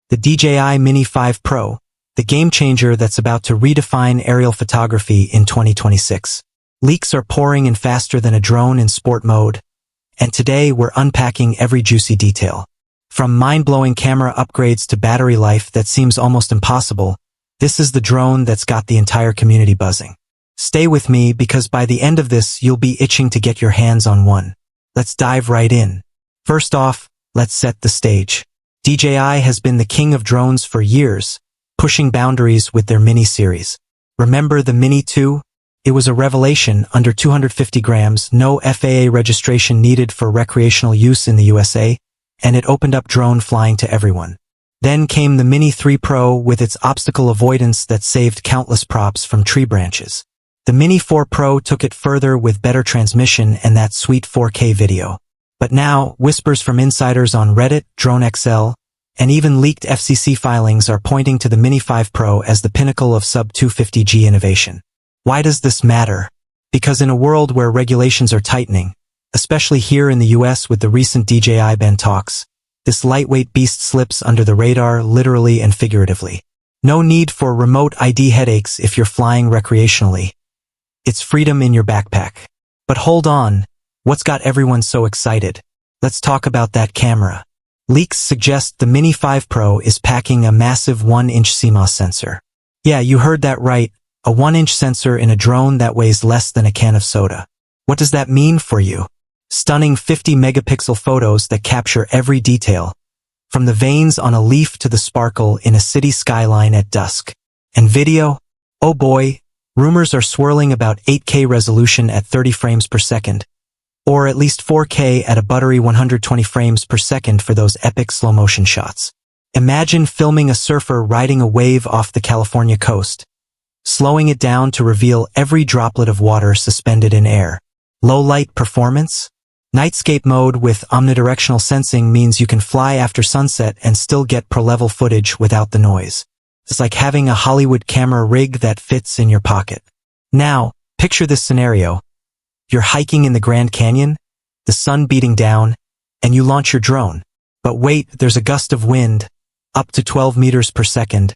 the DJI Mini 5 Pro, the game changer that's about to redefine aerial photography in 2026. Leaks are pouring in faster than a drone in sport mode, and today we're unpacking every juicy detail. From mind-blowing camera upgrades to battery life that seems almost impossible, this is the drone that's got the entire community buzzing. Stay with me because by the end of this you'll be itching to get your hands on one. Let's dive right in. First off, let's set the stage. DJI has been the king of drones for years, pushing boundaries with their Mini series. Remember the Mini 2? It was a revelation, under 250 grams, no FAA registration needed for recreational use in the USA, and it opened up drone flying to everyone. Then came the Mini 3 Pro with its obstacle avoidance that saved countless props from tree branches. The Mini 4 Pro took it further with better transmission and that sweet 4K video. But now, whispers from insiders on Reddit, Drone XL, and even leaked FCC filings are pointing to the Mini 5 Pro as the pinnacle of sub-250G innovation. Why does this matter? Because in a world where regulations are tightening, especially here in the US with the recent DJI ban talks, this lightweight beast slips under the radar literally and figuratively. No need for remote ID headaches if you're flying recreationally. It's freedom in your backpack. But hold on, what's got everyone so excited? Let's talk about that camera. Leaks suggest the Mini 5 Pro is packing a massive 1-inch CMOS sensor. Yeah, you heard that right, a 1-inch sensor in a drone that weighs less than a can of soda. What does that mean for you? Stunning 50-megapixel photos that capture every detail, from the veins on a leaf to the sparkle in a city skyline at dusk. And video? Oh boy, rumors are swirling about 8K resolution at 30 frames per second, or at least 4K at a buttery 120 frames per second for those epic slow-motion shots. Imagine filming a surfer riding a wave off the California coast, slowing it down to reveal every droplet of water suspended in air. Low-light performance? Nightscape mode with omnidirectional sensing means you can fly after sunset and still get pro-level footage without the noise. It's like having a Hollywood camera rig that fits in your pocket. Now, picture this scenario. You're hiking in the Grand Canyon, the sun beating down, and you launch your drone. But wait, there's a gust of wind, up to 12 meters per second.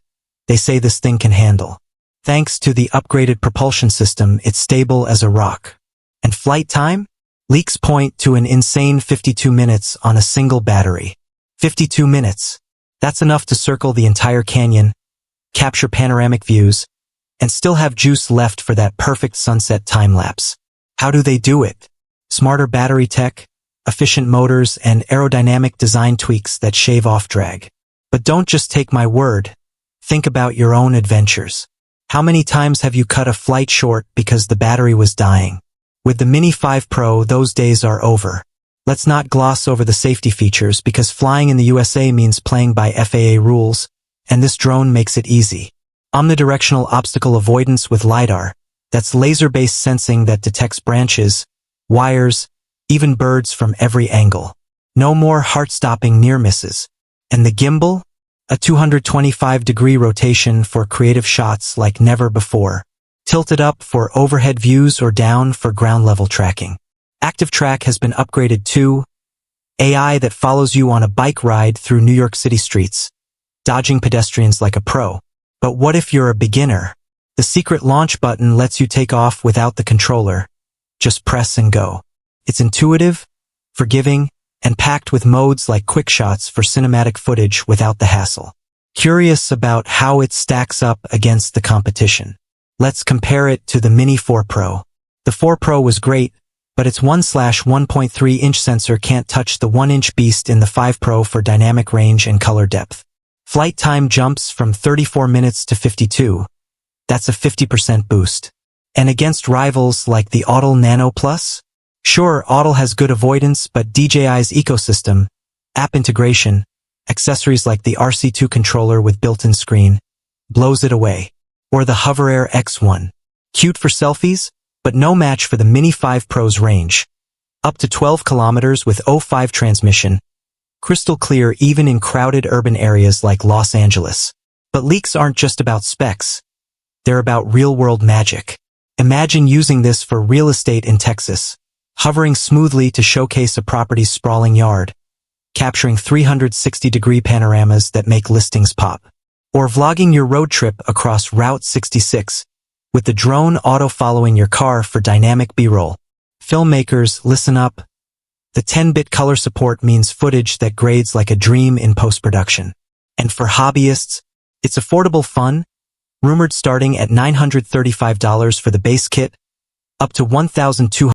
They say this thing can handle. Thanks to the upgraded propulsion system, it's stable as a rock. And flight time? Leaks point to an insane 52 minutes on a single battery. 52 minutes. That's enough to circle the entire canyon, capture panoramic views, and still have juice left for that perfect sunset time-lapse. How do they do it? Smarter battery tech, efficient motors, and aerodynamic design tweaks that shave off drag. But don't just take my word. Think about your own adventures. How many times have you cut a flight short because the battery was dying? With the Mini 5 Pro, those days are over. Let's not gloss over the safety features because flying in the USA means playing by FAA rules, and this drone makes it easy. Omnidirectional obstacle avoidance with LiDAR. That's laser-based sensing that detects branches, wires, even birds from every angle. No more heart-stopping near misses. And the gimbal? A 225-degree rotation for creative shots like never before. Tilted up for overhead views or down for ground-level tracking. Active Track has been upgraded to AI that follows you on a bike ride through New York City streets, dodging pedestrians like a pro. But what if you're a beginner? The secret launch button lets you take off without the controller. Just press and go. It's intuitive, forgiving, and packed with modes like quick shots for cinematic footage without the hassle. Curious about how it stacks up against the competition? Let's compare it to the Mini 4 Pro. The 4 Pro was great, but its 1/1.3-inch sensor can't touch the 1-inch beast in the 5 Pro for dynamic range and color depth. Flight time jumps from 34 minutes to 52. That's a 50% boost. And against rivals like the Autel Nano Plus? Sure, Autel has good avoidance, but DJI's ecosystem, app integration, accessories like the RC2 controller with built-in screen, blows it away. Or the HoverAir X1. Cute for selfies, but no match for the Mini 5 Pro's range. Up to 12 kilometers with 0.5 transmission. Crystal clear even in crowded urban areas like Los Angeles. But leaks aren't just about specs. They're about real-world magic. Imagine using this for real estate in Texas, hovering smoothly to showcase a property's sprawling yard, capturing 360-degree panoramas that make listings pop. Or vlogging your road trip across Route 66, with the drone auto-following your car for dynamic B-roll. Filmmakers, listen up. The 10-bit color support means footage that grades like a dream in post-production. And for hobbyists, it's affordable fun, rumored starting at $935 for the base kit, up to $1,200